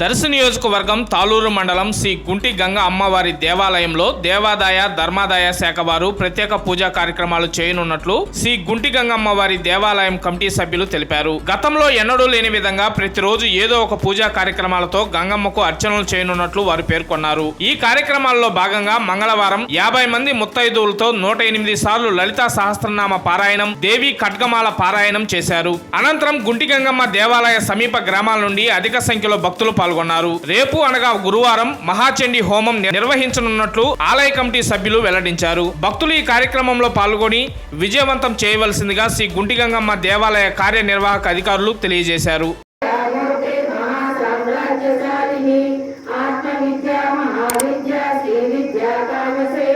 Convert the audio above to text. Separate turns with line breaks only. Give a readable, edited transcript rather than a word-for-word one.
దర్శి నియోజకవర్గం తాళూరు మండలం శ్రీ గుంటి గంగ అమ్మవారి దేవాలయంలో దేవాదాయ ధర్మాదాయ శాఖ వారు ప్రత్యేక పూజా కార్యక్రమాలు చేయనున్నట్లు శ్రీ గుంటి గంగ అమ్మవారి దేవాలయం కమిటీ సభ్యులు తెలిపారు. గతంలో ఎన్నడూ లేని విధంగా ప్రతిరోజు ఏదో ఒక పూజా కార్యక్రమాలతో గంగమ్మకు అర్చనలు చేయనున్నట్లు వారు పేర్కొన్నారు. ఈ కార్యక్రమాల్లో భాగంగా మంగళవారం 50 మంది ముత్తైదువులతో 108 సార్లు లలితా సహస్రనామ పారాయణం, దేవి ఖడ్గమాల పారాయణం చేశారు. అనంతరం గుంటి గంగమ్మ దేవాలయ సమీప గ్రామాల నుండి అధిక సంఖ్యలో భక్తులు పాల్గొన్నారు. రేపు అనగా గురువారం మహాచండీ హోమం నిర్వహించనున్నట్లు ఆలయ కమిటీ సభ్యులు వెల్లడించారు. భక్తులు ఈ కార్యక్రమంలో పాల్గొని విజయవంతం చేయవలసిందిగా శ్రీ గుంటి గంగమ్మ దేవాలయ కార్యనిర్వాహక అధికారులు తెలియజేశారు.
ఆత్మ విద్య మహావిద్య శ్రీ విద్య కామసే